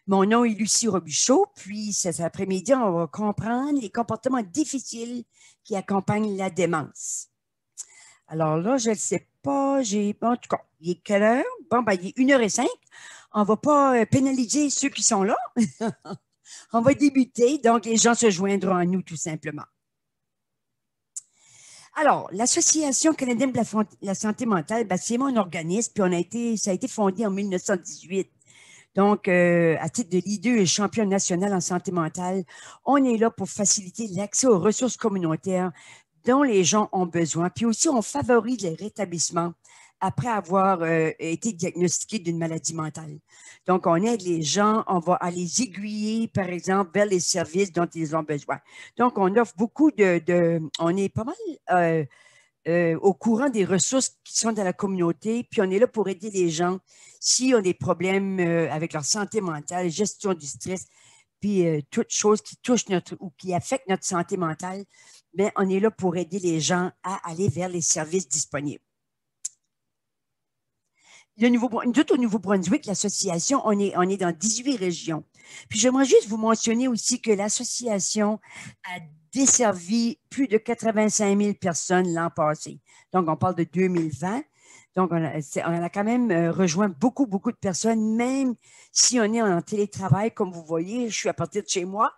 Mon nom est Lucie Robuchot, puis cet après-midi, on va comprendre les comportements difficiles qui accompagnent la démence. Alors là, je ne sais pas, en tout cas, il est quelle heure? Bon, ben, il est 1h05. On ne va pas pénaliser ceux qui sont là. On va débuter, donc les gens se joindront à nous tout simplement. Alors, l'Association canadienne de la santé mentale, ben, c'est mon organisme, puis ça a été fondé en 1918. Donc, à titre de leader et champion national en santé mentale, on est là pour faciliter l'accès aux ressources communautaires dont les gens ont besoin. Puis aussi, on favorise les rétablissements après avoir été diagnostiqués d'une maladie mentale. Donc, on aide les gens, on va aller les aiguiller, par exemple, vers les services dont ils ont besoin. Donc, on offre beaucoup on est pas mal au courant des ressources qui sont dans la communauté, puis on est là pour aider les gens s'ils ont des problèmes avec leur santé mentale, gestion du stress, puis toutes choses qui touchent ou qui affectent notre santé mentale, bien, on est là pour aider les gens à aller vers les services disponibles. Au Nouveau-Brunswick, l'association, on est dans 18 régions. Puis j'aimerais juste vous mentionner aussi que l'association a desservi plus de 85 000 personnes l'an passé. Donc, on parle de 2020. Donc, on a quand même rejoint beaucoup, beaucoup de personnes, même si on est en télétravail, comme vous voyez, je suis à partir de chez moi.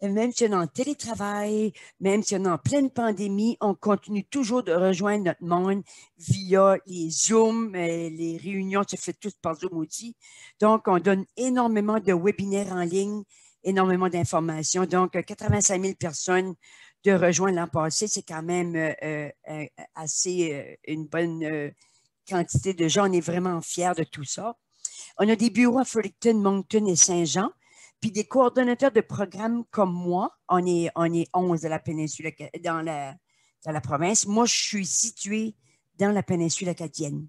Même si on est en télétravail, même si on est en pleine pandémie, on continue toujours de rejoindre notre monde via les Zooms, les réunions se font toutes par Zoom aussi. Donc, on donne énormément de webinaires en ligne, énormément d'informations. Donc, 85 000 personnes de rejoindre l'an passé, c'est quand même assez une bonne quantité de gens. On est vraiment fiers de tout ça. On a des bureaux à Fredericton, Moncton et Saint-Jean. Puis des coordonnateurs de programmes comme moi, on est 11 à la péninsule, dans la province. Moi, je suis située dans la péninsule acadienne.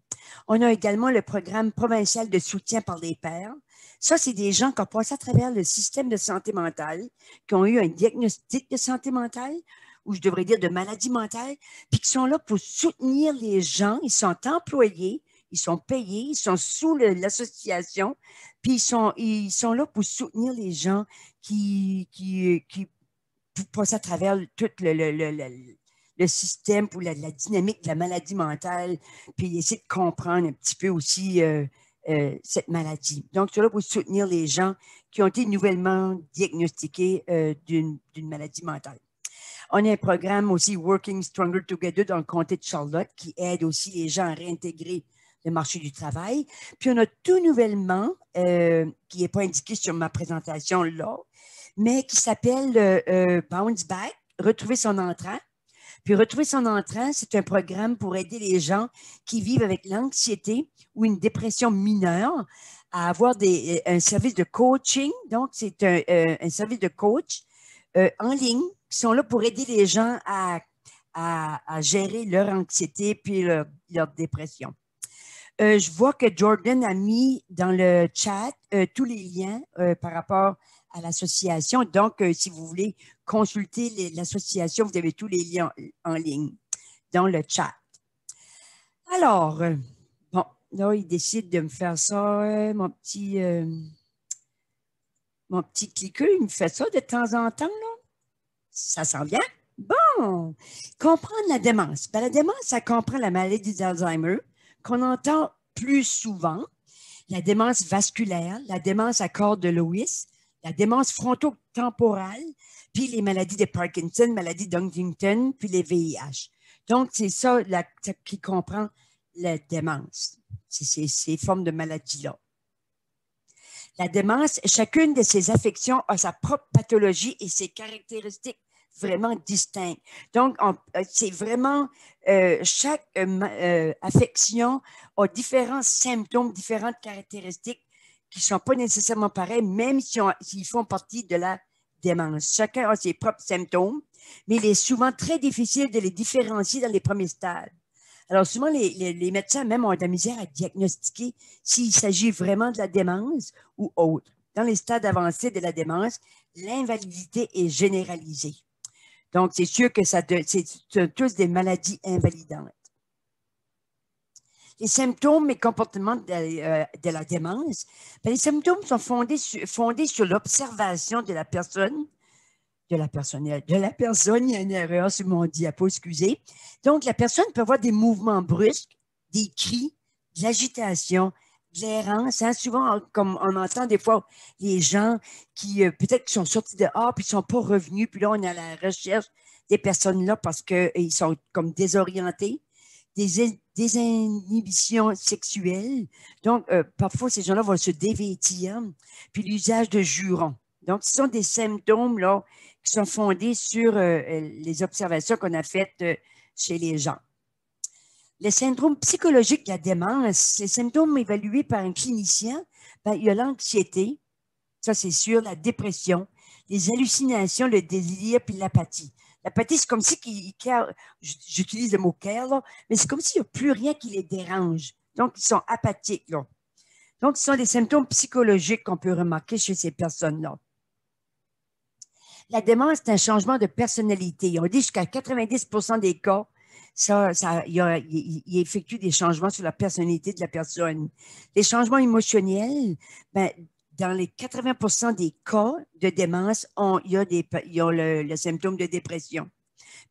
On a également le programme provincial de soutien par les pairs. Ça, c'est des gens qui ont passé à travers le système de santé mentale, qui ont eu un diagnostic de santé mentale, ou je devrais dire de maladie mentale, puis qui sont là pour soutenir les gens. Ils sont employés, ils sont payés, ils sont sous l'association, puis ils sont là pour soutenir les gens qui passent à travers tout le système pour la dynamique de la maladie mentale, puis essayer de comprendre un petit peu aussi cette maladie. Donc, c'est là pour soutenir les gens qui ont été nouvellement diagnostiqués d'une maladie mentale. On a un programme aussi Working Stronger Together dans le comté de Charlotte qui aide aussi les gens à réintégrer le marché du travail. Puis on a tout nouvellement, qui n'est pas indiqué sur ma présentation là, mais qui s'appelle Bounce Back, Retrouver son entrain. Puis Retrouver son entrain, c'est un programme pour aider les gens qui vivent avec l'anxiété ou une dépression mineure à avoir un service de coaching. Donc, c'est un service de coach en ligne qui sont là pour aider les gens à gérer leur anxiété puis leur dépression. Je vois que Jordan a mis dans le chat tous les liens par rapport à l'association. Donc, si vous voulez consulter l'association, vous avez tous les liens en ligne dans le chat. Alors, bon, là, il décide de me faire ça, mon petit cliqueux, il me fait ça de temps en temps, là. Ça s'en vient? Bon, comprendre la démence. Ben, la démence, ça comprend la maladie d'Alzheimer qu'on entend plus souvent, la démence vasculaire, la démence à corps de Lewis, la démence frontotemporale, puis les maladies de Parkinson, maladie d'Huntington, puis les VIH. Donc, c'est ça qui comprend la démence, ces formes de maladies-là. La démence, chacune de ces affections a sa propre pathologie et ses caractéristiques vraiment distinctes. Donc, c'est vraiment chaque affection a différents symptômes, différentes caractéristiques qui ne sont pas nécessairement pareilles, même s'ils font partie de la démence. Chacun a ses propres symptômes, mais il est souvent très difficile de les différencier dans les premiers stades. Alors, souvent, les médecins même ont de la misère à diagnostiquer s'il s'agit vraiment de la démence ou autre. Dans les stades avancés de la démence, l'invalidité est généralisée. Donc, c'est sûr que c'est tous des maladies invalidantes. Les symptômes et comportements de la démence, bien, les symptômes sont fondés sur l'observation de la personne, il y a une erreur sur mon diapo, excusez. Donc, la personne peut avoir des mouvements brusques, des cris, de l'agitation, de l'errance. Hein. Souvent, comme on entend des fois les gens qui peut-être qui sont sortis dehors puis ils ne sont pas revenus, puis là, on est à la recherche des personnes-là parce qu'ils sont comme désorientés, des inhibitions sexuelles. Donc, parfois, ces gens-là vont se dévêtir, puis l'usage de jurons. Donc, ce sont des symptômes là, qui sont fondés sur les observations qu'on a faites chez les gens. Les syndromes psychologiques de la démence, les symptômes évalués par un clinicien, ben, il y a l'anxiété, ça c'est sûr, la dépression, les hallucinations, le délire, puis l'apathie. L'apathie, c'est comme si, j'utilise le mot care, là, mais c'est comme s'il n'y a plus rien qui les dérange. Donc, ils sont apathiques. Là. Donc, ce sont des symptômes psychologiques qu'on peut remarquer chez ces personnes-là. La démence, c'est un changement de personnalité. On dit jusqu'à 90% des cas, il effectue des changements sur la personnalité de la personne. Les changements émotionnels, ben, dans les 80% des cas de démence, il y a le symptôme de dépression.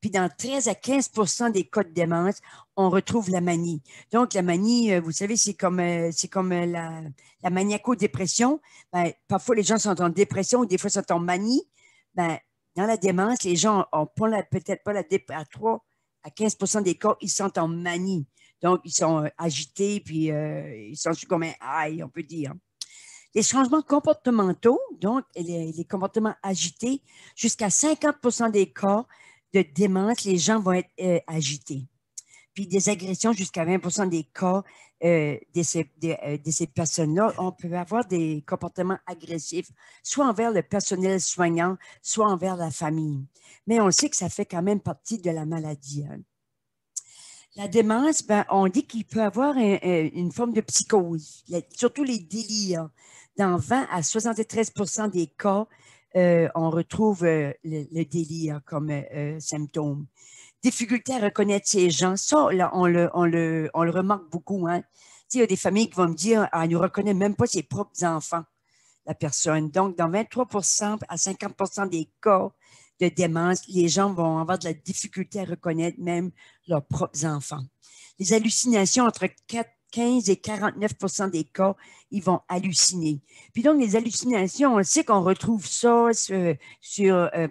Puis dans 13 à 15% des cas de démence, on retrouve la manie. Donc, la manie, vous savez, c'est comme la maniaco-dépression. Ben, parfois, les gens sont en dépression ou des fois, sont en manie. Ben, dans la démence, les gens n'ont peut-être pas à 3 à 15% des cas, ils sont en manie. Donc, ils sont agités, puis ils sont comme un high, on peut dire. Les changements comportementaux, donc les comportements agités, jusqu'à 50% des cas de démence, les gens vont être agités. Puis des agressions, jusqu'à 20% des cas de ces personnes-là, on peut avoir des comportements agressifs, soit envers le personnel soignant, soit envers la famille. Mais on sait que ça fait quand même partie de la maladie. Hein. La démence, ben, on dit qu'il peut avoir une forme de psychose, surtout les délires. Dans 20 à 73% des cas, on retrouve le délire comme symptôme. Difficulté à reconnaître ces gens, ça, là, on le remarque beaucoup. Hein. Il y a des familles qui vont me dire, elle ne reconnaît même pas ses propres enfants, la personne. Donc, dans 23% à 50% des cas de démence, les gens vont avoir de la difficulté à reconnaître même leurs propres enfants. Les hallucinations, entre 15 et 49% des cas, ils vont halluciner. Puis donc, les hallucinations, on sait qu'on retrouve ça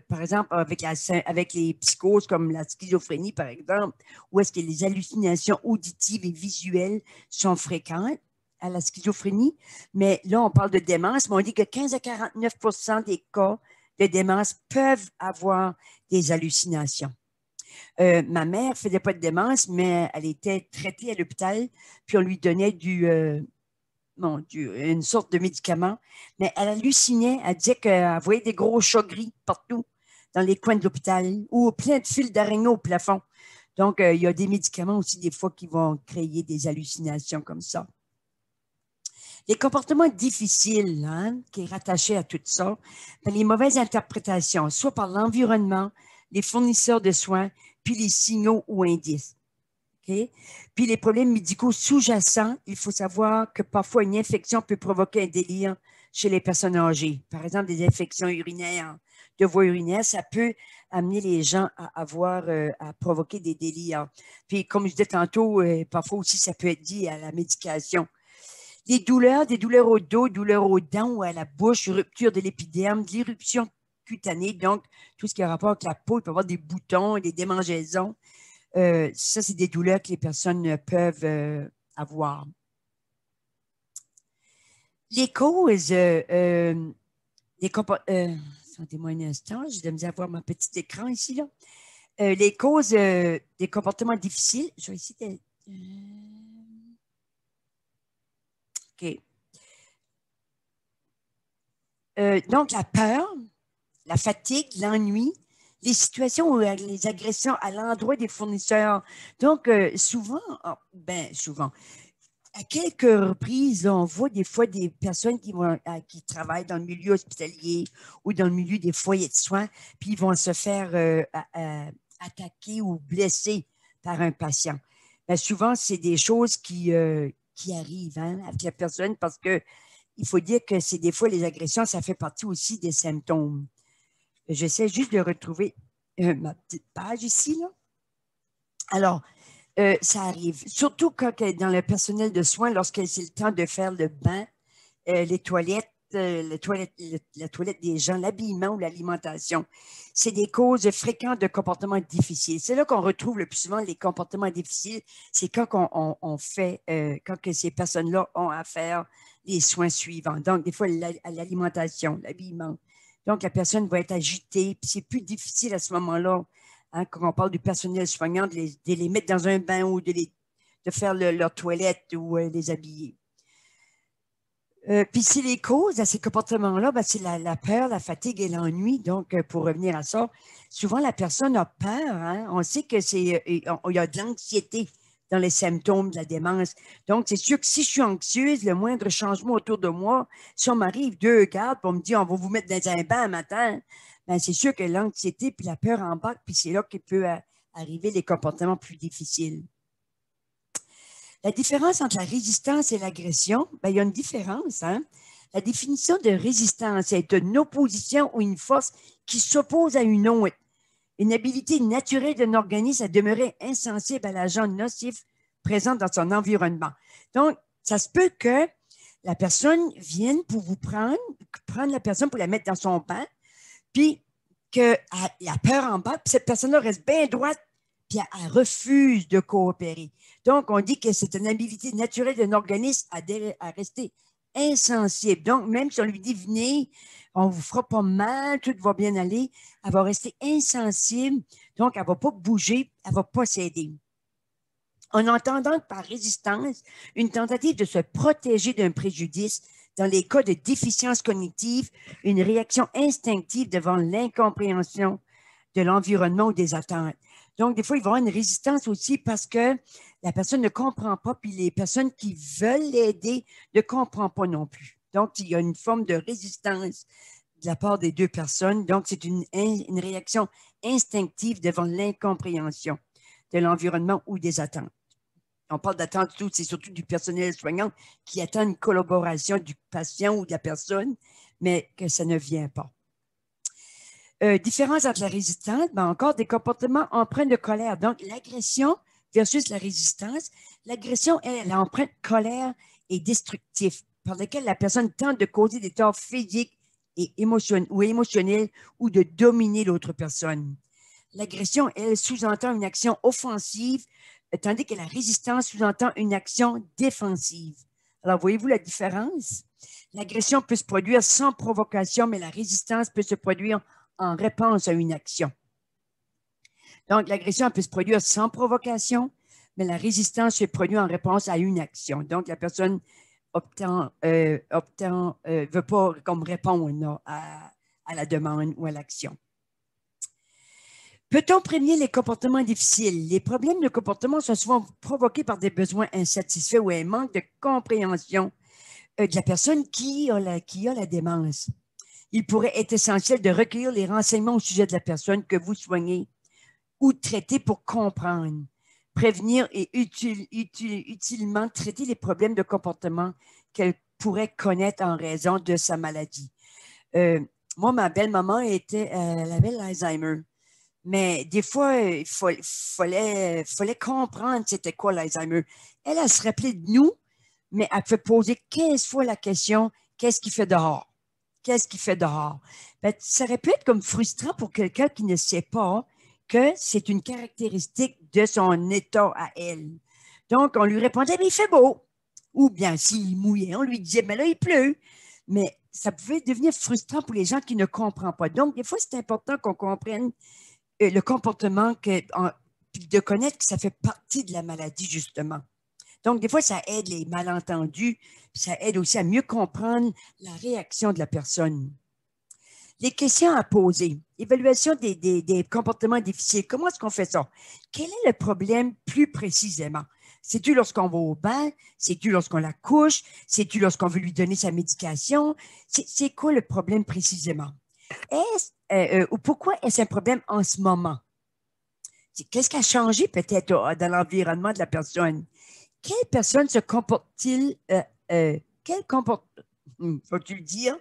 par exemple, avec les psychoses comme la schizophrénie, par exemple, où est-ce que les hallucinations auditives et visuelles sont fréquentes à la schizophrénie. Mais là, on parle de démence, mais on dit que 15 à 49% des cas de démence peuvent avoir des hallucinations. Ma mère ne faisait pas de démence, mais elle était traitée à l'hôpital, puis on lui donnait une sorte de médicament. Mais elle hallucinait, elle disait qu'elle voyait des gros chats gris partout dans les coins de l'hôpital ou plein de fils d'araignées au plafond. Donc, il y a des médicaments aussi des fois qui vont créer des hallucinations comme ça. Les comportements difficiles, hein, qui est rattaché à tout ça, ben, les mauvaises interprétations, soit par l'environnement, les fournisseurs de soins, puis les signaux ou indices. Okay? Puis les problèmes médicaux sous-jacents, il faut savoir que parfois une infection peut provoquer un délire chez les personnes âgées. Par exemple, des infections urinaires, de voies urinaires, ça peut amener les gens à provoquer des délires. Puis comme je disais tantôt, parfois aussi ça peut être dit à la médication. Des douleurs au dos, douleurs aux dents ou à la bouche, rupture de l'épiderme, de l'éruption cutanée, donc tout ce qui a rapport avec la peau, il peut y avoir des boutons, des démangeaisons. Ça, c'est des douleurs que les personnes peuvent avoir. Les causes attendez-moi un instant, j'ai de me dire avoir mon petit écran ici. Là. Les causes des comportements difficiles, je vais essayer de... OK. Donc, la peur, la fatigue, l'ennui, les situations où les agressions à l'endroit des fournisseurs. Donc, souvent, à quelques reprises, on voit des fois des personnes qui travaillent dans le milieu hospitalier ou dans le milieu des foyers de soins, puis ils vont se faire attaquer ou blesser par un patient. bien, souvent, c'est des choses qui arrivent hein, avec la personne parce que il faut dire que c'est des fois les agressions, ça fait partie aussi des symptômes. J'essaie juste de retrouver ma petite page ici. Là. Alors, ça arrive. Surtout quand dans le personnel de soins, lorsque c'est le temps de faire le bain, les toilettes, la toilette des gens, l'habillement ou l'alimentation. C'est des causes fréquentes de comportements difficiles. C'est là qu'on retrouve le plus souvent les comportements difficiles. C'est quand on fait, quand que ces personnes-là ont à faire les soins suivants. Donc, des fois, l'alimentation, l'habillement. Donc, la personne va être agitée, puis c'est plus difficile à ce moment-là, hein, quand on parle du personnel soignant, de les mettre dans un bain ou de faire leur toilette ou les habiller. Puis c'est les causes à ces comportements-là, ben, c'est la peur, la fatigue et l'ennui. Donc, pour revenir à ça, souvent la personne a peur. Hein? On sait que il y a de l'anxiété dans les symptômes de la démence. Donc, c'est sûr que si je suis anxieuse, le moindre changement autour de moi, si on m'arrive deux gardes pour me dire on va vous mettre dans un bain un matin, ben, c'est sûr que l'anxiété puis la peur embarquent, puis c'est là qu'il peut arriver les comportements plus difficiles. La différence entre la résistance et l'agression, ben, il y a une différence. Hein? La définition de résistance est une opposition ou une force qui s'oppose à une autre. Une habilité naturelle d'un organisme à demeurer insensible à l'agent nocif présent dans son environnement. Donc, ça se peut que la personne vienne pour vous prendre la personne pour la mettre dans son bain, puis que la peur en bas, puis cette personne-là reste bien droite, puis elle refuse de coopérer. Donc, on dit que c'est une habilité naturelle d'un organisme à rester insensible. Donc, même si on lui dit venez, on ne vous fera pas mal, tout va bien aller, elle va rester insensible. Donc, elle ne va pas bouger, elle ne va pas céder. En entendant par résistance une tentative de se protéger d'un préjudice, dans les cas de déficience cognitive, une réaction instinctive devant l'incompréhension de l'environnement ou des attentes. Donc, des fois, il va y avoir une résistance aussi parce que la personne ne comprend pas, puis les personnes qui veulent l'aider ne comprennent pas non plus. Donc, il y a une forme de résistance de la part des deux personnes. Donc, c'est une réaction instinctive devant l'incompréhension de l'environnement ou des attentes. On parle d'attente, c'est surtout du personnel soignant qui attend une collaboration du patient ou de la personne, mais que ça ne vient pas. Différence entre la résistance, ben encore des comportements empreints de colère. Donc, l'agression versus la résistance. L'agression, elle empreinte colère et destructif, par laquelle la personne tente de causer des torts physiques et émotionnels ou de dominer l'autre personne. L'agression, elle, sous-entend une action offensive, tandis que la résistance sous-entend une action défensive. Alors, voyez-vous la différence? L'agression peut se produire sans provocation, mais la résistance peut se produire en réponse à une action. Donc, l'agression peut se produire sans provocation, mais la résistance se produit en réponse à une action. Donc, la personne veut pas comme répondre à la demande ou à l'action. Peut-on prévenir les comportements difficiles? Les problèmes de comportement sont souvent provoqués par des besoins insatisfaits ou un manque de compréhension de la personne qui a la démence. Il pourrait être essentiel de recueillir les renseignements au sujet de la personne que vous soignez ou traiter pour comprendre, prévenir et utilement traiter les problèmes de comportement qu'elle pourrait connaître en raison de sa maladie. Moi, ma belle-maman elle avait l'Alzheimer. Mais des fois, il fallait comprendre c'était quoi l'Alzheimer. Elle se rappelait de nous, mais elle fait poser 15 fois la question, qu'est-ce qu'il fait dehors? Qu'est-ce qu'il fait dehors? Ben, ça aurait pu être comme frustrant pour quelqu'un qui ne sait pas que c'est une caractéristique de son état à elle. Donc, on lui répondait, mais il fait beau. Ou bien, s'il mouillait, on lui disait, mais là, il pleut. Mais ça pouvait devenir frustrant pour les gens qui ne comprennent pas. Donc, des fois, c'est important qu'on comprenne le comportement, de connaître que ça fait partie de la maladie, justement. Donc, des fois, ça aide les malentendus, ça aide aussi à mieux comprendre la réaction de la personne. Les questions à poser. Évaluation des comportements difficiles. Comment est-ce qu'on fait ça? Quel est le problème plus précisément? C'est-tu lorsqu'on va au bain? C'est-tu lorsqu'on la couche? C'est-tu lorsqu'on veut lui donner sa médication? C'est quoi le problème précisément? Ou pourquoi est-ce un problème en ce moment? Qu'est-ce qui a changé peut-être dans l'environnement de la personne? Quelle personne se comporte-t-il, faut-tu le dire?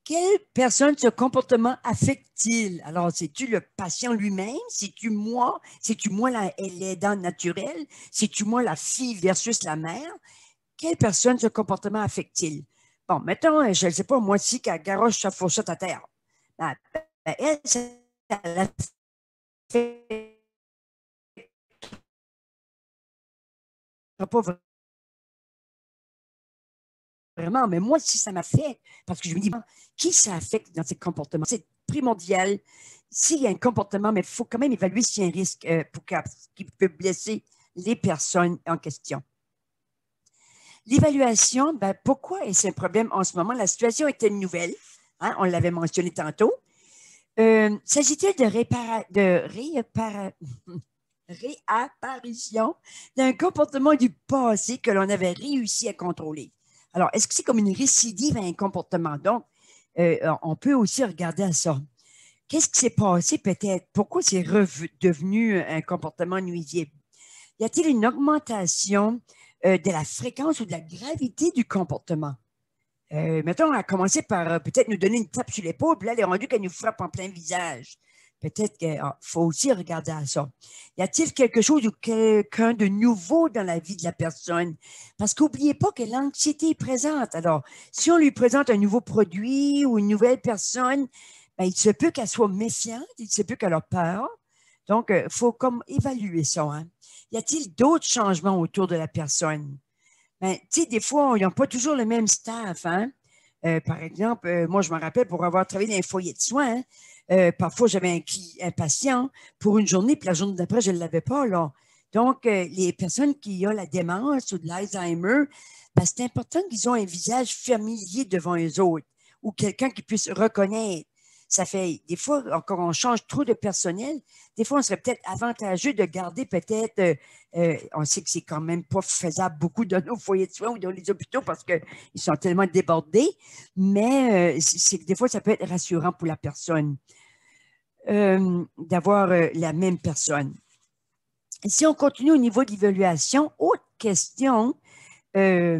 Quelle personne ce comportement affecte-t-il? Alors, c'est-tu le patient lui-même? C'est-tu moi? C'est-tu moi l'aidant naturel? C'est-tu moi la fille versus la mère? Quelle personne ce comportement affecte-t-il? Bon, mettons, je ne sais pas, moi aussi, qu'elle garoche sa fourchette à terre. Ben, elle, ça la fait pas vraiment, mais moi, si ça m'affecte, parce que je me dis, qui ça affecte dans ces comportements? C'est primordial. S'il y a un comportement, mais il faut quand même évaluer s'il y a un risque qui peut blesser les personnes en question. L'évaluation, ben, pourquoi est-ce un problème en ce moment? La situation était nouvelle, hein, on l'avait mentionné tantôt. S'agit-il de réapparition d'un comportement du passé que l'on avait réussi à contrôler? Alors, est-ce que c'est comme une récidive à un comportement? Donc, on peut aussi regarder à ça. Qu'est-ce qui s'est passé peut-être? Pourquoi c'est devenu un comportement nuisible? Y a-t-il une augmentation de la fréquence ou de la gravité du comportement? Mettons, à commencer par peut-être nous donner une tape sur l'épaule, puis là, elle est rendue qu'elle nous frappe en plein visage. Peut-être qu'il faut aussi regarder à ça. Y a-t-il quelque chose ou quelqu'un de nouveau dans la vie de la personne? Parce qu'oubliez pas que l'anxiété est présente. Alors, si on lui présente un nouveau produit ou une nouvelle personne, ben, il se peut qu'elle soit méfiante, il se peut qu'elle a peur. Donc, il faut comme évaluer ça. Hein? Y a-t-il d'autres changements autour de la personne? Ben, tu sais, des fois, ils n'ont pas toujours le même staff. Hein? Par exemple, moi, je me rappelle pour avoir travaillé dans un foyer de soins, hein, parfois, j'avais un patient pour une journée, puis la journée d'après, je ne l'avais pas. Là. Donc, les personnes qui ont la démence ou de l'Alzheimer, ben, c'est important qu'ils ont un visage familier devant eux autres ou quelqu'un qui puisse reconnaître. Ça fait, des fois, quand on change trop de personnel, des fois, on serait peut-être avantageux de garder peut-être, on sait que c'est quand même pas faisable beaucoup dans nos foyers de soins ou dans les hôpitaux parce qu'ils sont tellement débordés, mais c'est que des fois, ça peut être rassurant pour la personne d'avoir la même personne. Si on continue au niveau d'évaluation, autre question, euh,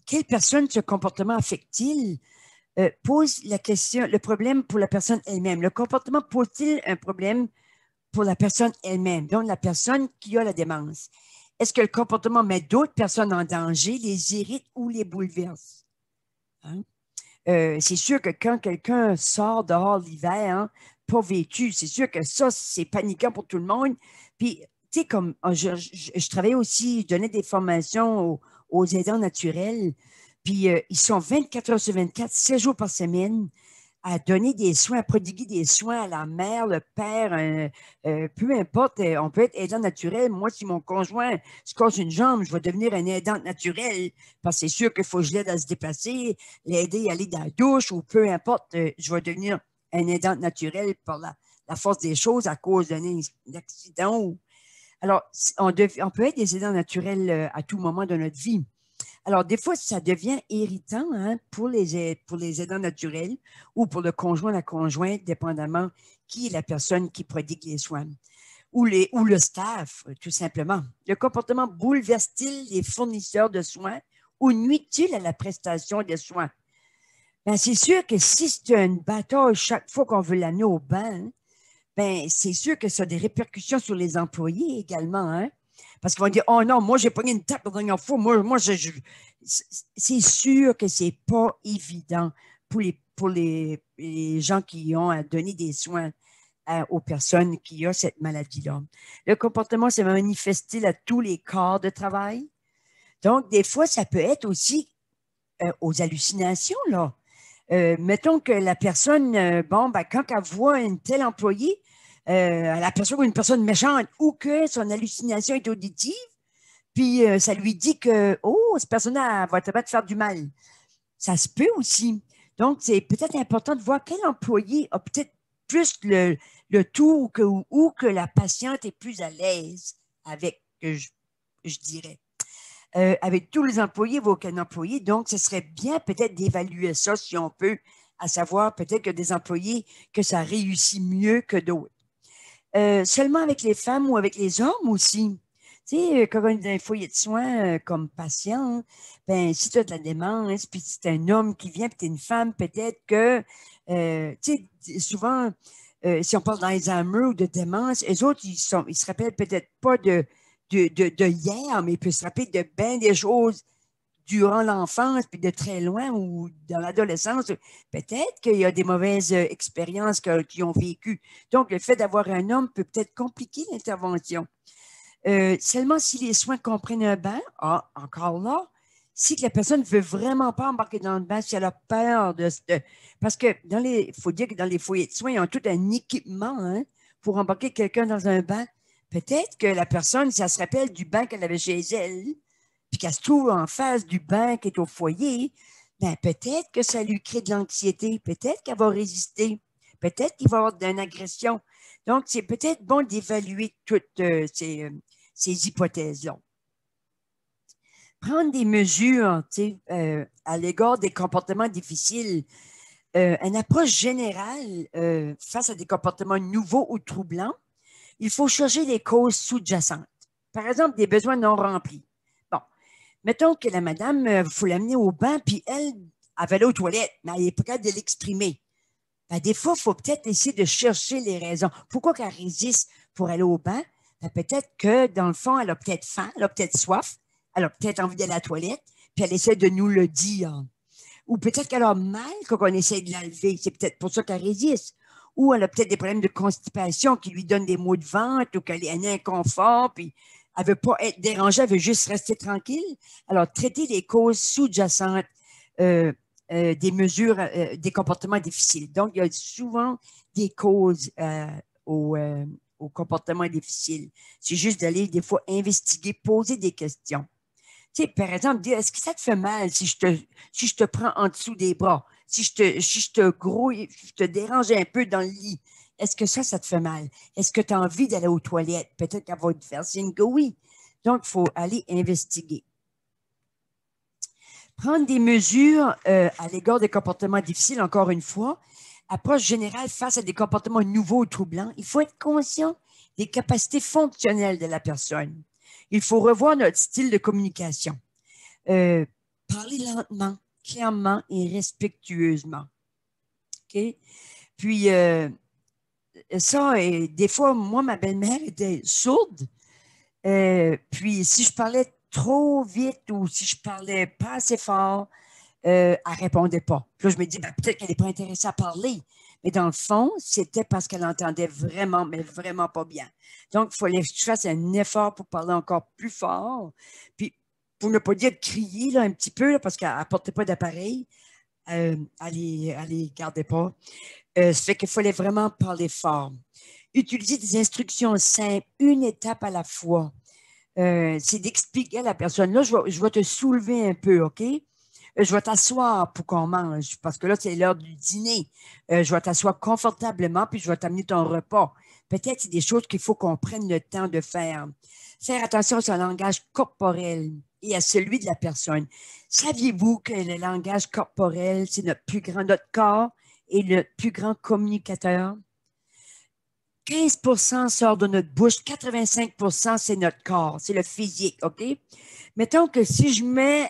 quelle personne ce comportement affecte-t-il? Pose la question, le problème pour la personne elle-même. Le comportement pose-t-il un problème pour la personne elle-même, donc la personne qui a la démence? Est-ce que le comportement met d'autres personnes en danger, les irrite ou les bouleverse? Hein? C'est sûr que quand quelqu'un sort dehors l'hiver, hein, pas vêtu, c'est sûr que ça, c'est paniquant pour tout le monde. Puis, tu sais, comme je travaillais aussi, je donnais des formations aux aidants naturels. Puis, ils sont 24 heures sur 24, 7 jours par semaine à donner des soins, à prodiguer des soins à la mère, le père, peu importe, on peut être aidant naturel. Moi, si mon conjoint se casse une jambe, je vais devenir un aidant naturel parce que c'est sûr qu'il faut que je l'aide à se déplacer, l'aider à aller dans la douche ou peu importe, je vais devenir un aidant naturel par la force des choses à cause d'un accident. Alors, on peut être des aidants naturels à tout moment de notre vie. Alors, des fois, ça devient irritant hein, pour les aidants naturels ou pour le conjoint, la conjointe, dépendamment qui est la personne qui prodigue les soins ou le staff, tout simplement. Le comportement bouleverse-t-il les fournisseurs de soins ou nuit-il à la prestation des soins? Ben, c'est sûr que si c'est une bataille chaque fois qu'on veut l'amener au bain, ben, c'est sûr que ça a des répercussions sur les employés également. Hein? Parce qu'ils vont dire, oh non, moi, j'ai pogné une tape la dernière fois. C'est sûr que c'est pas évident pour les gens qui ont à donner des soins aux personnes qui ont cette maladie-là. Le comportement s'est manifesté à tous les corps de travail. Donc, des fois, ça peut être aussi aux hallucinations, là. Mettons que la personne, bon, ben, quand elle voit une telle employée, elle aperçoit une personne méchante ou que son hallucination est auditive, puis ça lui dit que, oh, cette personne-là va te faire du mal. Ça se peut aussi. Donc, c'est peut-être important de voir quel employé a peut-être plus le tour ou que la patiente est plus à l'aise avec, que je dirais. Avec tous les employés, vos employés. Donc, ce serait bien peut-être d'évaluer ça si on peut, à savoir peut-être que des employés que ça réussit mieux que d'autres. Seulement avec les femmes ou avec les hommes aussi. Tu sais, quand on est dans un foyer de soins comme patient, ben, si tu as de la démence, puis si c'est un homme qui vient, puis tu es une femme, peut-être que, tu sais, souvent, si on parle d'Alzheimer ou de démence, les autres, ils se rappellent peut-être pas de hier, mais ils peuvent se rappeler de bien des choses durant l'enfance, puis de très loin ou dans l'adolescence, peut-être qu'il y a des mauvaises expériences qu'ils ont vécues. Donc, le fait d'avoir un homme peut peut-être compliquer l'intervention. Seulement si les soins comprennent un bain, encore là, si que la personne ne veut vraiment pas embarquer dans le bain, si elle a peur parce que il faut dire que dans les foyers de soins, ils ont tout un équipement hein, pour embarquer quelqu'un dans un bain. Peut-être que la personne, si elle se rappelle du bain qu'elle avait chez elle, puis qu'elle se trouve en face du bain qui est au foyer, ben peut-être que ça lui crée de l'anxiété, peut-être qu'elle va résister, peut-être qu'il va y avoir une agression. Donc, c'est peut-être bon d'évaluer toutes ces hypothèses-là. Prendre des mesures à l'égard des comportements difficiles, une approche générale face à des comportements nouveaux ou troublants, il faut chercher les causes sous-jacentes. Par exemple, des besoins non remplis. Bon, mettons que la madame, il faut l'amener au bain, puis elle va aller aux toilettes, mais elle n'est pas capable de l'exprimer. Ben, des fois, il faut peut-être essayer de chercher les raisons. Pourquoi qu'elle résiste pour aller au bain? Ben, peut-être que, dans le fond, elle a peut-être faim, elle a peut-être soif, elle a peut-être envie d'aller à la toilette, puis elle essaie de nous le dire. Ou peut-être qu'elle a mal quand on essaie de la lever. C'est peut-être pour ça qu'elle résiste. Ou elle a peut-être des problèmes de constipation qui lui donnent des maux de ventre ou qu'elle a un inconfort, puis elle ne veut pas être dérangée, elle veut juste rester tranquille. Alors, traiter les causes sous-jacentes des mesures, des comportements difficiles. Donc, il y a souvent des causes aux comportements difficiles. C'est juste d'aller, des fois, investiguer, poser des questions. Tu sais, par exemple, dire, est-ce que ça te fait mal si je te prends en dessous des bras, si je te dérange un peu dans le lit? Est-ce que ça te fait mal? Est-ce que tu as envie d'aller aux toilettes? Peut-être qu'elle va te faire signe que oui. Donc, il faut aller investiguer. Prendre des mesures à l'égard des comportements difficiles, encore une fois, approche générale face à des comportements nouveaux ou troublants, il faut être conscient des capacités fonctionnelles de la personne. Il faut revoir notre style de communication. Parler lentement, clairement et respectueusement. OK? Puis, ça, des fois, moi, ma belle-mère était sourde. Puis, si je parlais trop vite ou si je parlais pas assez fort, elle ne répondait pas. Puis là, je me dis, ben, peut-être qu'elle n'est pas intéressée à parler. Mais dans le fond, c'était parce qu'elle entendait vraiment, mais vraiment pas bien. Donc, il fallait que je fasse un effort pour parler encore plus fort. Puis, pour ne pas dire de crier là, un petit peu, là, parce qu'elle ne portait pas d'appareil, elle ne les gardait pas. Ça fait qu'il fallait vraiment parler fort. Utiliser des instructions simples, une étape à la fois. C'est d'expliquer à la personne, là, je vais te soulever un peu, OK? Je vais t'asseoir pour qu'on mange, parce que là, c'est l'heure du dîner. Je vais t'asseoir confortablement, puis je vais t'amener ton repas. Peut-être c'est des choses qu'il faut qu'on prenne le temps de faire. Faire attention à son langage corporel et à celui de la personne. Saviez-vous que le langage corporel, c'est notre corps est le plus grand communicateur? 15% sort de notre bouche, 85% c'est notre corps, c'est le physique, OK? Mettons que si je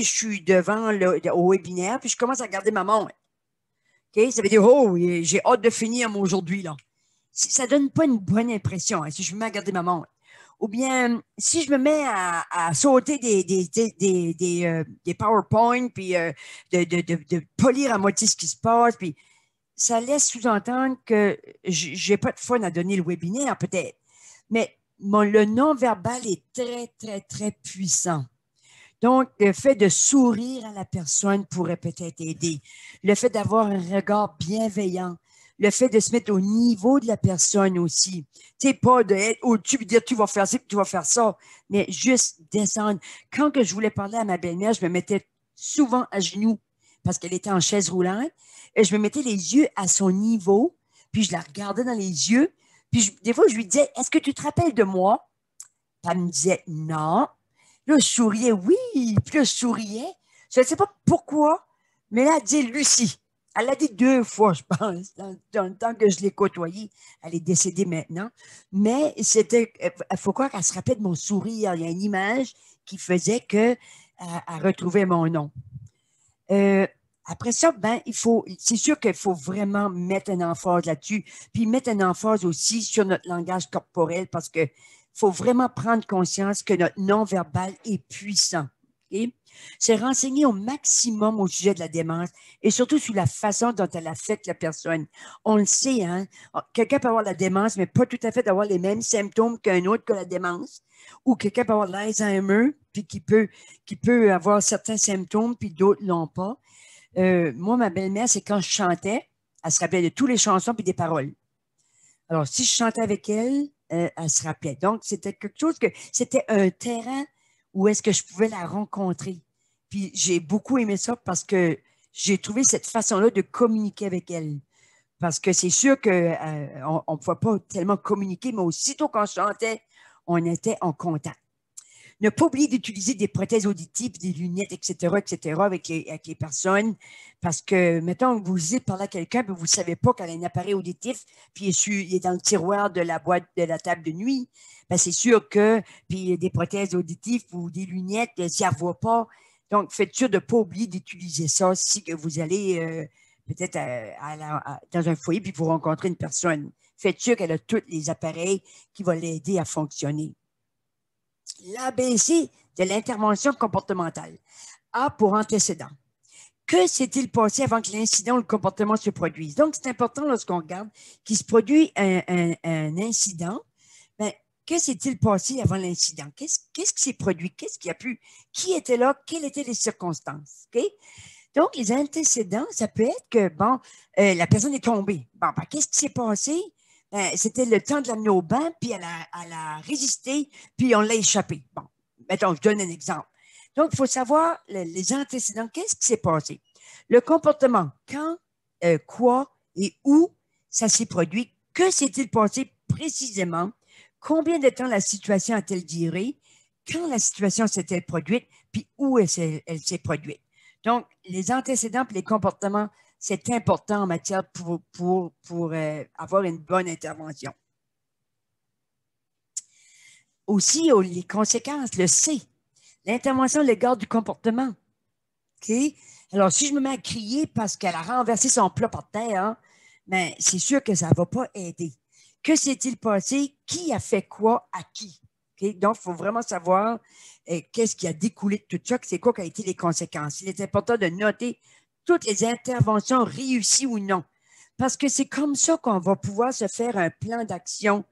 suis devant au webinaire, puis je commence à regarder ma montre, OK? Ça veut dire, oh, j'ai hâte de finir moi aujourd'hui, là. Ça ne donne pas une bonne impression hein, si je me mets à regarder ma montre. Ou bien, si je me mets à sauter des PowerPoint, puis de pas lire à moitié ce qui se passe, puis ça laisse sous-entendre que je n'ai pas de fun à donner le webinaire, peut-être. Mais le non-verbal est très, très, très puissant. Donc, le fait de sourire à la personne pourrait peut-être aider. Le fait d'avoir un regard bienveillant. Le fait de se mettre au niveau de la personne aussi. Tu sais, pas d'être au-dessus et dire tu vas faire ça, tu vas faire ça, mais juste descendre. Quand que je voulais parler à ma belle-mère, je me mettais souvent à genoux parce qu'elle était en chaise roulante et je me mettais les yeux à son niveau, puis je la regardais dans les yeux, puis des fois, je lui disais, est-ce que tu te rappelles de moi? Puis elle me disait, non. Là, je souriais, oui. Puis là, je souriais. Je ne sais pas pourquoi, mais là, elle dit Lucie. Elle l'a dit 2 fois, je pense, dans le temps que je l'ai côtoyée. Elle est décédée maintenant. Mais c'était, il faut croire qu'elle se rappelait de mon sourire. Il y a une image qui faisait qu'elle retrouvait mon nom. Euh, Après ça, ben, c'est sûr qu'il faut vraiment mettre une emphase là-dessus, puis mettre une emphase aussi sur notre langage corporel parce que faut vraiment prendre conscience que notre non-verbal est puissant. Okay? Se renseigner au maximum au sujet de la démence et surtout sur la façon dont elle affecte la personne. On le sait, hein? Quelqu'un peut avoir la démence, mais pas tout à fait avoir les mêmes symptômes qu'un autre que la démence. Ou quelqu'un peut avoir l'Alzheimer, puis qui peut avoir certains symptômes, puis d'autres l'ont pas. Moi, ma belle-mère, c'est quand je chantais, elle se rappelait de toutes les chansons puis des paroles. Alors, si je chantais avec elle, elle se rappelait. Donc, c'était quelque chose c'était un terrain où est-ce que je pouvais la rencontrer. Puis, j'ai beaucoup aimé ça parce que j'ai trouvé cette façon-là de communiquer avec elle. Parce que c'est sûr qu'on ne pouvait pas tellement communiquer, mais aussitôt qu'on chantait, on était en contact. Ne pas oublier d'utiliser des prothèses auditives, des lunettes, etc., avec les personnes. Parce que, mettons, vous dites parler à quelqu'un, puis vous ne savez pas qu'elle a un appareil auditif, puis il est dans le tiroir de la boîte de la table de nuit. Ben, c'est sûr que, puis des prothèses auditives ou des lunettes, si elle ne voit pas. Donc, faites sûr de ne pas oublier d'utiliser ça si que vous allez peut-être dans un foyer, puis vous rencontrez une personne. Faites sûr qu'elle a tous les appareils qui vont l'aider à fonctionner. L'ABC de l'intervention comportementale. A pour antécédent. Que s'est-il passé avant que l'incident ou le comportement se produise? Donc, c'est important lorsqu'on regarde qu'il se produit un incident. Ben, que s'est-il passé avant l'incident? Qu'est-ce qui s'est produit? Qu'est-ce qui a pu? Qui était là? Quelles étaient les circonstances? Okay? Donc, les antécédents, ça peut être que, bon, la personne est tombée. Bon, ben, qu'est-ce qui s'est passé? C'était le temps de l'amener au bain, puis elle a résisté, puis on l'a échappé. Bon, mettons, je donne un exemple. Donc, il faut savoir les antécédents. Qu'est-ce qui s'est passé? Le comportement, quand, quoi et où ça s'est produit? Que s'est-il passé précisément? Combien de temps la situation a-t-elle duré? Quand la situation s'est-elle produite? Puis où elle s'est produite? Donc, les antécédents et les comportements, c'est important en matière pour avoir une bonne intervention. Aussi, les conséquences, le C, l'intervention à l'égard du comportement. OK? Alors, si je me mets à crier parce qu'elle a renversé son plat par terre, hein, ben, c'est sûr que ça ne va pas aider. Que s'est-il passé? Qui a fait quoi à qui? Okay? Donc, il faut vraiment savoir qu'est-ce qui a découlé de tout ça, c'est quoi qui a été les conséquences. Il est important de noter toutes les interventions réussies ou non, parce que c'est comme ça qu'on va pouvoir se faire un plan d'action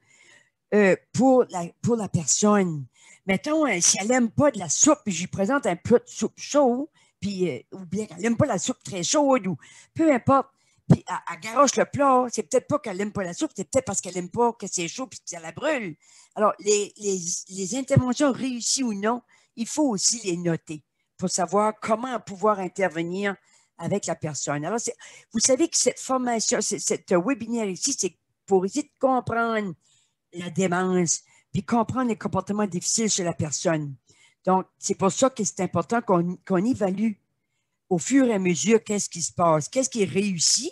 pour la personne. Mettons, si elle n'aime pas de la soupe, puis je lui présente un plat de soupe chaud, puis, ou bien qu'elle n'aime pas la soupe très chaude, ou peu importe, puis elle garoche le plat, c'est peut-être pas qu'elle n'aime pas la soupe, c'est peut-être parce qu'elle n'aime pas que c'est chaud puis que ça la brûle. Alors, les interventions réussies ou non, il faut aussi les noter pour savoir comment pouvoir intervenir avec la personne. Alors, vous savez que cette formation, cette webinaire ici, c'est pour essayer de comprendre la démence, puis comprendre les comportements difficiles chez la personne. Donc, c'est pour ça que c'est important qu'on évalue au fur et à mesure qu'est-ce qui se passe, qu'est-ce qui est réussi.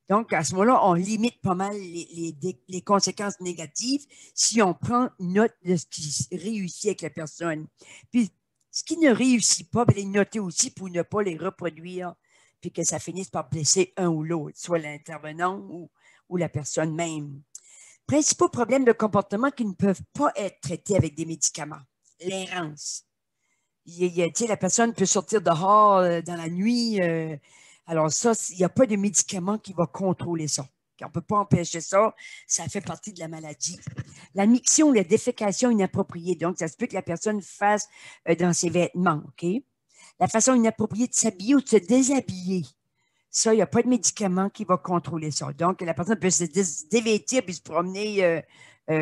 Donc, à ce moment-là, on limite pas mal les conséquences négatives si on prend note de ce qui réussit avec la personne. Puis, ce qui ne réussit pas, bien, les noter aussi pour ne pas les reproduire, puis que ça finisse par blesser un ou l'autre, soit l'intervenant ou la personne même. Principaux problèmes de comportement qui ne peuvent pas être traités avec des médicaments. L'errance. La personne peut sortir dehors dans la nuit. Alors ça, il n'y a pas de médicament qui va contrôler ça. On ne peut pas empêcher ça. Ça fait partie de la maladie. La miction, la défécation inappropriée. Donc, ça se peut que la personne fasse dans ses vêtements. OK? La façon inappropriée de s'habiller ou de se déshabiller. Ça, il n'y a pas de médicament qui va contrôler ça. Donc, la personne peut se dévêtir puis se promener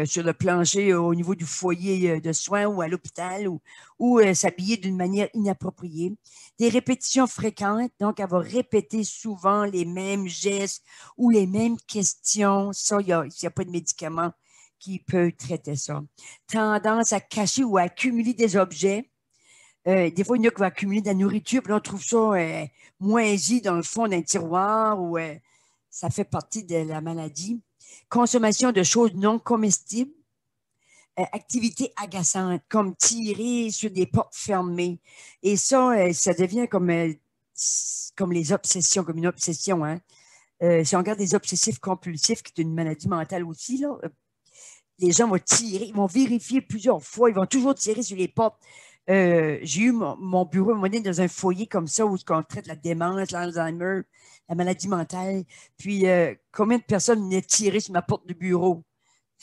sur le plancher au niveau du foyer de soins ou à l'hôpital ou s'habiller d'une manière inappropriée. Des répétitions fréquentes, donc elle va répéter souvent les mêmes gestes ou les mêmes questions. Ça, il n'y a pas de médicament qui peut traiter ça. Tendance à cacher ou à accumuler des objets. Des fois, il y en a qui vont accumuler de la nourriture, puis là, on trouve ça moisi dans le fond d'un tiroir ou ça fait partie de la maladie. Consommation de choses non comestibles. Activités agaçantes, comme tirer sur des portes fermées. Et ça devient comme les obsessions, comme une obsession. Hein? Si on regarde des obsessifs compulsifs, qui est une maladie mentale aussi, là, les gens vont tirer, ils vont vérifier plusieurs fois, ils vont toujours tirer sur les portes. J'ai eu mon bureau à un moment donné dans un foyer comme ça où on traite la démence, l'Alzheimer, la maladie mentale. Puis, combien de personnes venaient tirer sur ma porte de bureau?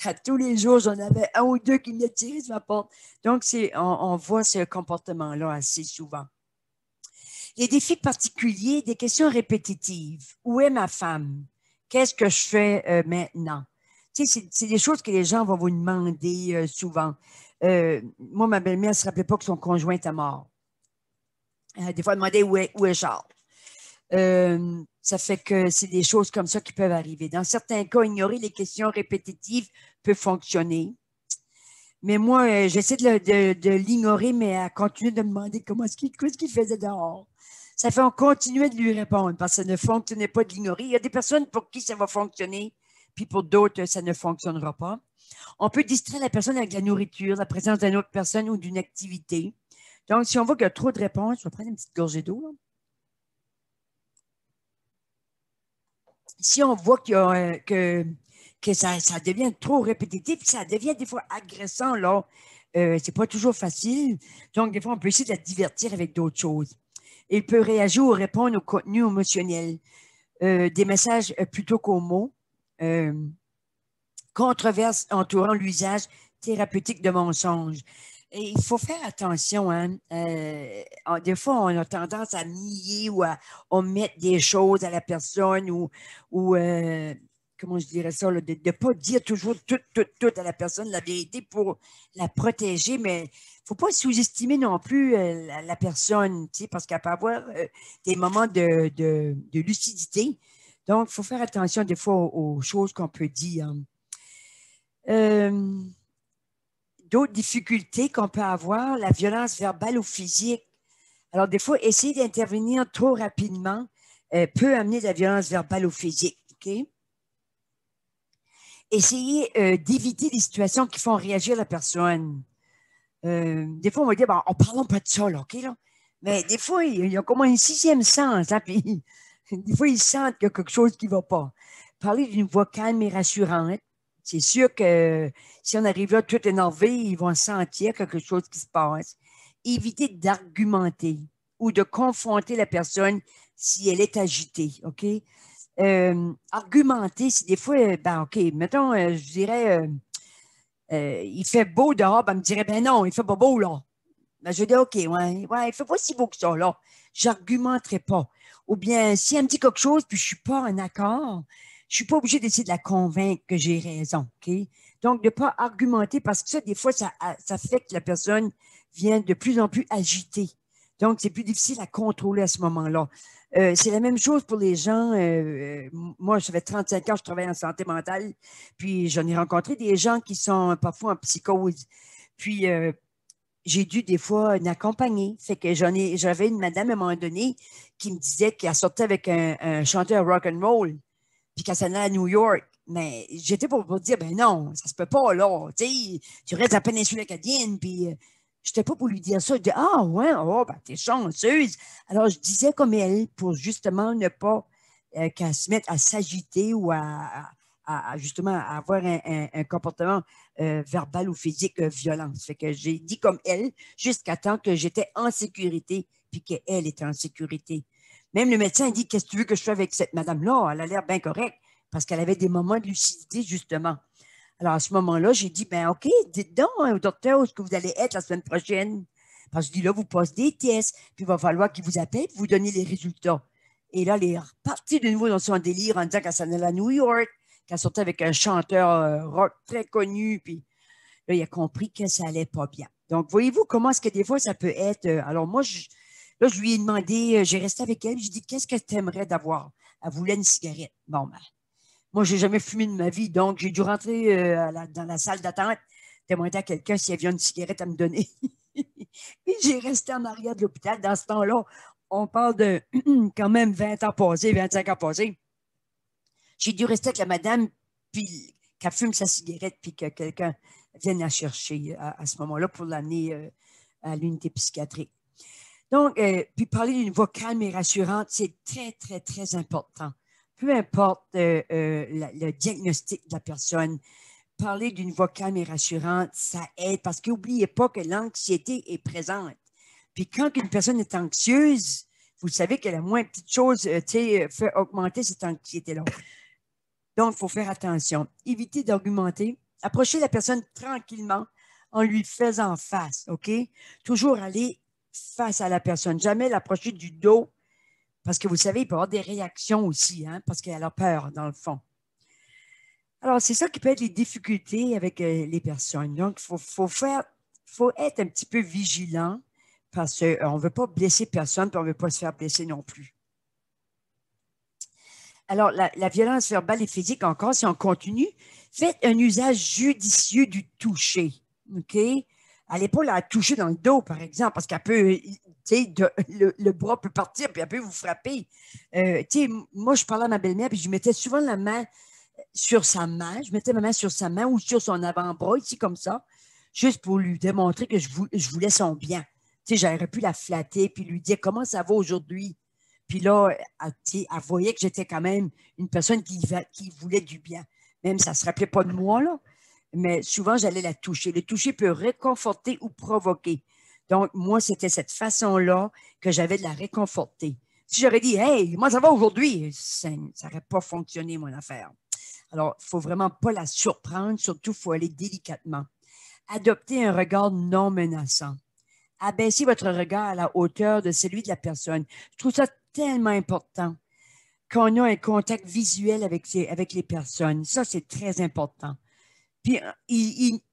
À tous les jours, j'en avais un ou deux qui venaient tirer sur ma porte. Donc, on voit ce comportement-là assez souvent. Les défis particuliers, des questions répétitives. Où est ma femme? Qu'est-ce que je fais maintenant? Tu sais, c'est des choses que les gens vont vous demander souvent. Moi, ma belle-mère ne se rappelait pas que son conjoint était mort. Des fois, elle demandait où est Charles. Ça fait que c'est des choses comme ça qui peuvent arriver. Dans certains cas, ignorer les questions répétitives peut fonctionner. Mais moi, j'essaie de l'ignorer, mais à continuer de me demander qu'est-ce qu'il faisait dehors. Ça fait on continuait de lui répondre parce que ça ne fonctionnait pas de l'ignorer. Il y a des personnes pour qui ça va fonctionner, puis pour d'autres, ça ne fonctionnera pas. On peut distraire la personne avec de la nourriture, la présence d'une autre personne ou d'une activité. Donc, si on voit qu'il y a trop de réponses, je vais prendre une petite gorgée d'eau. Si on voit que ça devient trop répétitif, ça devient des fois agressant, là, c'est pas toujours facile. Donc, des fois, on peut essayer de la divertir avec d'autres choses. Il peut réagir ou répondre au contenu émotionnel. Des messages plutôt qu'aux mots. Controverse entourant l'usage thérapeutique de mensonges. Et il faut faire attention. Hein? Des fois, on a tendance à nier ou à omettre des choses à la personne ou comment je dirais ça, là, de ne pas dire toujours tout à la personne, la vérité pour la protéger, mais il ne faut pas sous-estimer non plus la personne, parce qu'elle peut avoir des moments de lucidité. Donc, il faut faire attention des fois aux choses qu'on peut dire. D'autres difficultés qu'on peut avoir, la violence verbale ou physique. Alors, des fois, essayer d'intervenir trop rapidement peut amener de la violence verbale ou physique. OK? Essayez d'éviter les situations qui font réagir la personne. Des fois, on va dire, bon, on parlons pas de ça, là, OK? Là? Mais des fois, il y a comme un sixième sens. Hein, puis, des fois, ils sentent qu'il y a quelque chose qui ne va pas. Parler d'une voix calme et rassurante. C'est sûr que si on arrive là tout énervé, ils vont sentir quelque chose qui se passe. Éviter d'argumenter ou de confronter la personne si elle est agitée, OK? Argumenter, c'est des fois, ben OK, mettons, je dirais, il fait beau dehors, ben, elle me dirait, ben non, il fait pas beau là. Ben, je dis, OK, ouais, il fait pas si beau que ça là. J'argumenterai pas. Ou bien, si elle me dit quelque chose puis je suis pas en accord, je suis pas obligée d'essayer de la convaincre que j'ai raison, OK? Donc, de pas argumenter parce que ça, des fois, ça fait que la personne vient de plus en plus agitée. Donc, c'est plus difficile à contrôler à ce moment-là. C'est la même chose pour les gens. Moi, ça fait 35 ans que je travaille en santé mentale, puis j'en ai rencontré des gens qui sont parfois en psychose. Puis, j'ai dû des fois l'accompagner. Fait que j'avais une madame à un moment donné qui me disait qu'elle sortait avec un chanteur rock and roll, puis qu'elle s'en allait à New York. Mais j'étais pour dire, ben non, ça se peut pas, là. Tu restes à la péninsule acadienne, puis je n'étais pas pour lui dire ça. Je dis, ah ouais, oh, ben t'es chanceuse. Alors, je disais comme elle, pour justement ne pas qu'elle se mette à s'agiter ou justement à avoir un comportement verbal ou physique violent. Fait que j'ai dit comme elle jusqu'à temps que j'étais en sécurité puis qu'elle était en sécurité. Même le médecin dit, qu'est-ce que tu veux que je fasse avec cette madame-là? Elle a l'air bien correcte parce qu'elle avait des moments de lucidité, justement. Alors, à ce moment-là, j'ai dit, ben OK, dites donc au docteur où est-ce que vous allez être la semaine prochaine. Parce que je dis, là, vous passez des tests, puis il va falloir qu'il vous appelle pour vous donner les résultats. Et là, elle est repartie de nouveau dans son délire en disant qu'elle s'en allait à New York, qu'elle sortait avec un chanteur rock très connu, puis là, il a compris que ça allait pas bien. Donc, voyez-vous comment est-ce que des fois, ça peut être... alors, moi, là, je lui ai demandé, j'ai resté avec elle, j'ai dit, qu'est-ce que tu aimerais d'avoir? Elle voulait une cigarette. Bon, ben, moi, je n'ai jamais fumé de ma vie, donc j'ai dû rentrer dans la salle d'attente, demander à quelqu'un s'il y avait une cigarette à me donner. Puis j'ai resté en arrière de l'hôpital. Dans ce temps-là, on parle de quand même 20 ans passés, 25 ans passés. J'ai dû rester avec la madame, puis qu'elle fume sa cigarette, puis que quelqu'un vienne la chercher à ce moment-là pour l'amener à l'unité psychiatrique. Donc, puis parler d'une voix calme et rassurante, c'est très, très, très important. Peu importe le diagnostic de la personne, parler d'une voix calme et rassurante, ça aide parce qu'oubliez pas que l'anxiété est présente. Puis quand une personne est anxieuse, vous savez que la moindre petite chose fait augmenter cette anxiété-là. Donc, il faut faire attention. Éviter d'argumenter. Approchez la personne tranquillement en lui faisant face, OK? Toujours aller face à la personne. Jamais l'approcher du dos parce que vous savez, il peut y avoir des réactions aussi, hein, parce qu'elle a peur, dans le fond. Alors, c'est ça qui peut être les difficultés avec les personnes. Donc, il faut être un petit peu vigilant parce qu'on ne veut pas blesser personne, puis on ne veut pas se faire blesser non plus. Alors, la violence verbale et physique, encore, si on continue, faites un usage judicieux du toucher. OK? Allez pas la toucher dans le dos, par exemple, parce qu'elle peut, le bras peut partir, puis elle peut vous frapper. Moi, je parlais à ma belle-mère, puis je mettais souvent la main sur sa main. Je mettais ma main sur sa main ou sur son avant-bras, ici, comme ça, juste pour lui démontrer que je voulais son bien. J'aurais pu la flatter, puis lui dire comment ça va aujourd'hui. Puis là, elle voyait que j'étais quand même une personne qui voulait du bien. Même ça ne se rappelait pas de moi, là. Mais souvent, j'allais la toucher. Le toucher peut réconforter ou provoquer. Donc, moi, c'était cette façon-là que j'avais de la réconforter. Si j'aurais dit, hey, moi, ça va aujourd'hui, ça n'aurait pas fonctionné, mon affaire. Alors, il ne faut vraiment pas la surprendre, surtout, il faut aller délicatement. Adopter un regard non menaçant. Abaissez votre regard à la hauteur de celui de la personne. Je trouve ça tellement important qu'on a un contact visuel avec les personnes. Ça, c'est très important. Puis,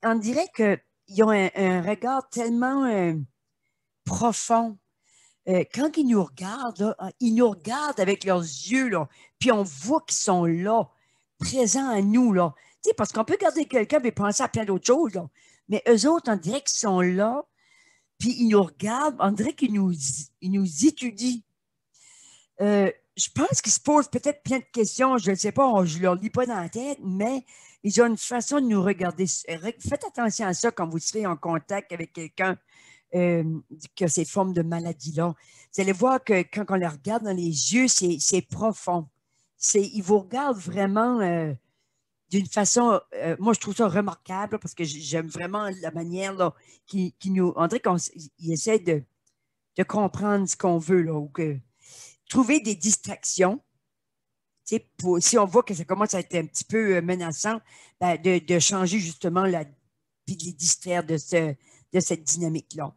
on dirait qu'ils ont un regard tellement profond. Quand ils nous regardent, là, ils nous regardent avec leurs yeux, là, puis on voit qu'ils sont là, présents à nous. Là. Parce qu'on peut regarder quelqu'un et penser à plein d'autres choses. Là. Mais eux autres, on dirait qu'ils sont là, puis ils nous regardent, on dirait qu'ils nous étudient. Je pense qu'ils se posent peut-être plein de questions, je ne sais pas, je ne leur lis pas dans la tête, mais ils ont une façon de nous regarder. Faites attention à ça quand vous serez en contact avec quelqu'un qui a ces formes de maladie-là. Vous allez voir que quand on les regarde dans les yeux, c'est profond. Ils vous regardent vraiment d'une façon, moi je trouve ça remarquable parce que j'aime vraiment la manière là, qui nous, on dirait qu'ils essaient de comprendre ce qu'on veut, là, ou que trouver des distractions. Si on voit que ça commence à être un petit peu menaçant, ben, de changer justement puis de les distraire de cette dynamique-là.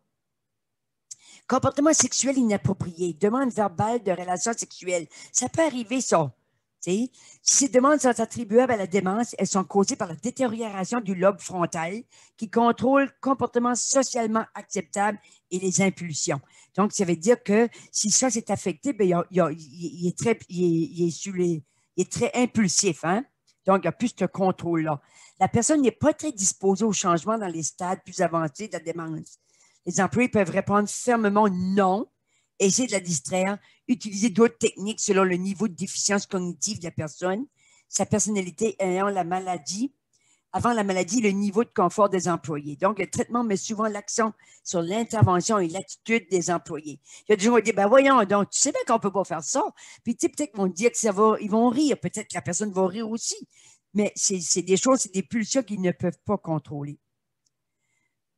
Comportement sexuel inapproprié, demande verbale de relations sexuelles. Ça peut arriver, ça. Si ces demandes sont attribuables à la démence, elles sont causées par la détérioration du lobe frontal qui contrôle le comportement socialement acceptable et les impulsions. Donc, ça veut dire que si ça c'est affecté, bien, il est très impulsif. Hein? Donc, il n'y a plus ce contrôle-là. La personne n'est pas très disposée au changement dans les stades plus avancés de la démence. Les employés peuvent répondre fermement non, essayer de la distraire, utiliser d'autres techniques selon le niveau de déficience cognitive de la personne, sa personnalité ayant la maladie, avant la maladie, le niveau de confort des employés. Donc, le traitement met souvent l'accent sur l'intervention et l'attitude des employés. Il y a des gens qui vont dire, ben voyons, donc, tu sais bien qu'on ne peut pas faire ça. Puis, tu sais, peut-être qu'ils vont dire que ils vont rire. Peut-être que la personne va rire aussi. Mais c'est des choses, c'est des pulsions qu'ils ne peuvent pas contrôler.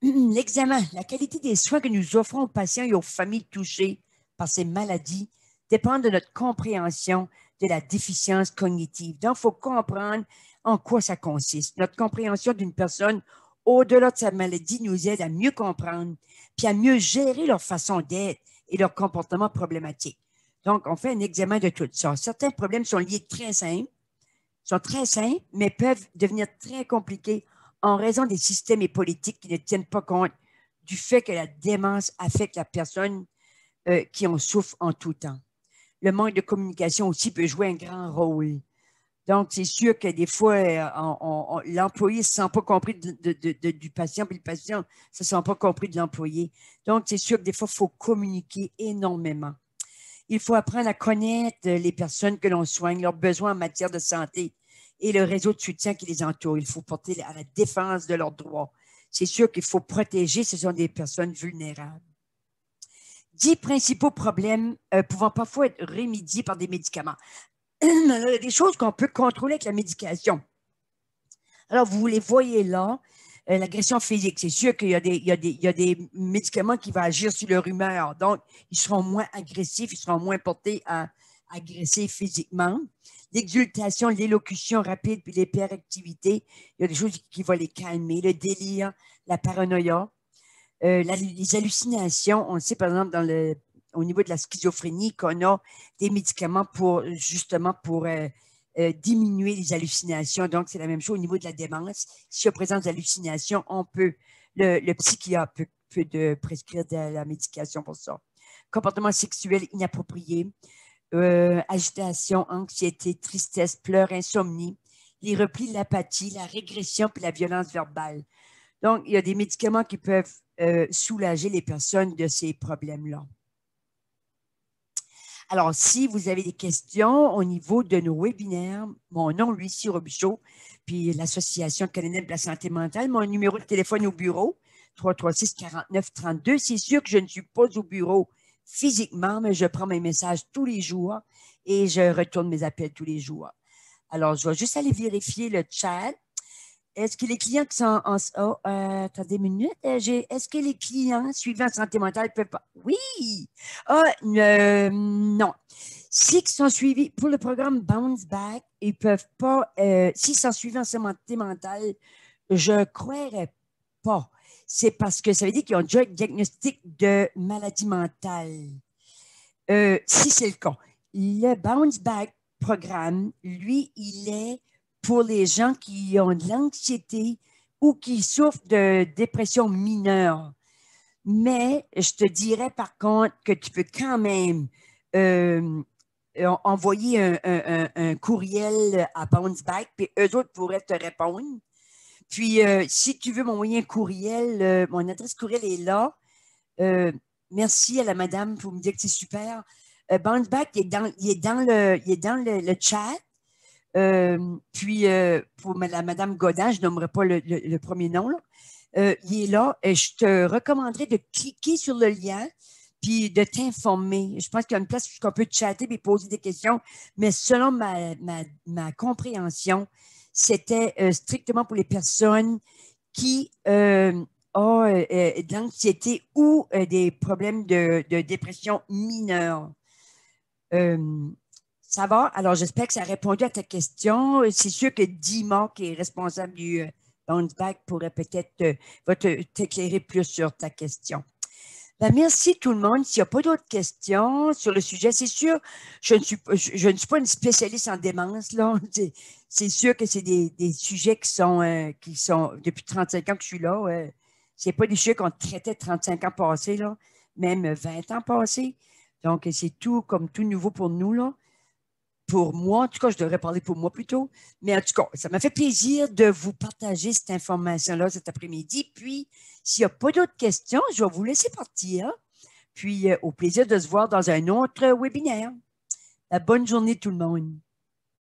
L'examen, la qualité des soins que nous offrons aux patients et aux familles touchées par ces maladies dépend de notre compréhension de la déficience cognitive. Donc, il faut comprendre en quoi ça consiste. Notre compréhension d'une personne au-delà de sa maladie nous aide à mieux comprendre puis à mieux gérer leur façon d'être et leur comportement problématique. Donc, on fait un examen de tout ça. Certains problèmes sont très simples, mais peuvent devenir très compliqués en raison des systèmes et politiques qui ne tiennent pas compte du fait que la démence affecte la personne qui en souffre en tout temps. Le manque de communication aussi peut jouer un grand rôle. Donc, c'est sûr que des fois, l'employé ne se sent pas compris du patient, puis le patient ne se sent pas compris de l'employé. Donc, c'est sûr que des fois, il faut communiquer énormément. Il faut apprendre à connaître les personnes que l'on soigne, leurs besoins en matière de santé et le réseau de soutien qui les entoure. Il faut porter à la défense de leurs droits. C'est sûr qu'il faut protéger, ce sont des personnes vulnérables. 10 principaux problèmes pouvant parfois être remédiés par des médicaments. Il y a des choses qu'on peut contrôler avec la médication. Alors, vous les voyez là, l'agression physique. C'est sûr qu'il y a des médicaments qui vont agir sur leur humeur. Donc, ils seront moins agressifs, ils seront moins portés à agresser physiquement. L'exultation, l'élocution rapide, puis l'hyperactivité, il y a des choses qui vont les calmer. Le délire, la paranoïa, les hallucinations. On le sait, par exemple, au niveau de la schizophrénie, qu'on a des médicaments justement pour diminuer les hallucinations. Donc, c'est la même chose au niveau de la démence. S'il y a présence d'hallucinations, le psychiatre peut prescrire de la médication pour ça. Comportement sexuel inapproprié, agitation, anxiété, tristesse, pleurs, insomnie, les replis, l'apathie, la régression puis la violence verbale. Donc, il y a des médicaments qui peuvent soulager les personnes de ces problèmes-là. Alors, si vous avez des questions au niveau de nos webinaires, mon nom, Lucie Robichaud, puis l'Association canadienne de la santé mentale, mon numéro de téléphone au bureau, 336-4932. C'est sûr que je ne suis pas au bureau physiquement, mais je prends mes messages tous les jours et je retourne mes appels tous les jours. Alors, je vais juste aller vérifier le chat. Est-ce que les clients qui sont en... Oh, attendez une minute. Est-ce que les clients suivant santé mentale peuvent pas... Oui! Non. S'ils sont suivis pour le programme Bounce Back, ils ne peuvent pas... s'ils sont suivis en santé mentale, je ne croirais pas. C'est parce que ça veut dire qu'ils ont déjà un diagnostic de maladie mentale. Si c'est le cas. Le Bounce Back programme, lui, il est pour les gens qui ont de l'anxiété ou qui souffrent de dépression mineure. Mais je te dirais par contre que tu peux quand même envoyer un courriel à Bounce Back, puis eux autres pourraient te répondre. Puis, si tu veux m'envoyer un courriel, mon adresse courriel est là. Merci à la madame pour me dire que c'est super. Bounce Back, il est dans le chat. Puis, pour la madame Godin, je nommerai pas le premier nom, là. Il est là. Je te recommanderais de cliquer sur le lien puis de t'informer. Je pense qu'il y a une place où on peut chatter et poser des questions, mais selon ma compréhension, c'était strictement pour les personnes qui ont de l'anxiété ou des problèmes de dépression mineure. Ça va? Alors, j'espère que ça a répondu à ta question. C'est sûr que Dima, qui est responsable du Bounce Back, pourrait peut-être t'éclairer plus sur ta question. Ben, merci tout le monde. S'il n'y a pas d'autres questions sur le sujet, c'est sûr, je ne suis pas une spécialiste en démence, là. C'est sûr que c'est des sujets qui sont depuis 35 ans que je suis là. Ce n'est pas des sujets qu'on traitait 35 ans passés, là, même 20 ans passés. Donc, c'est tout comme tout nouveau pour nous, là. Pour moi, en tout cas, je devrais parler pour moi plutôt. Mais en tout cas, ça m'a fait plaisir de vous partager cette information-là cet après-midi. Puis, s'il n'y a pas d'autres questions, je vais vous laisser partir. Puis, au plaisir de se voir dans un autre webinaire. Bonne journée tout le monde.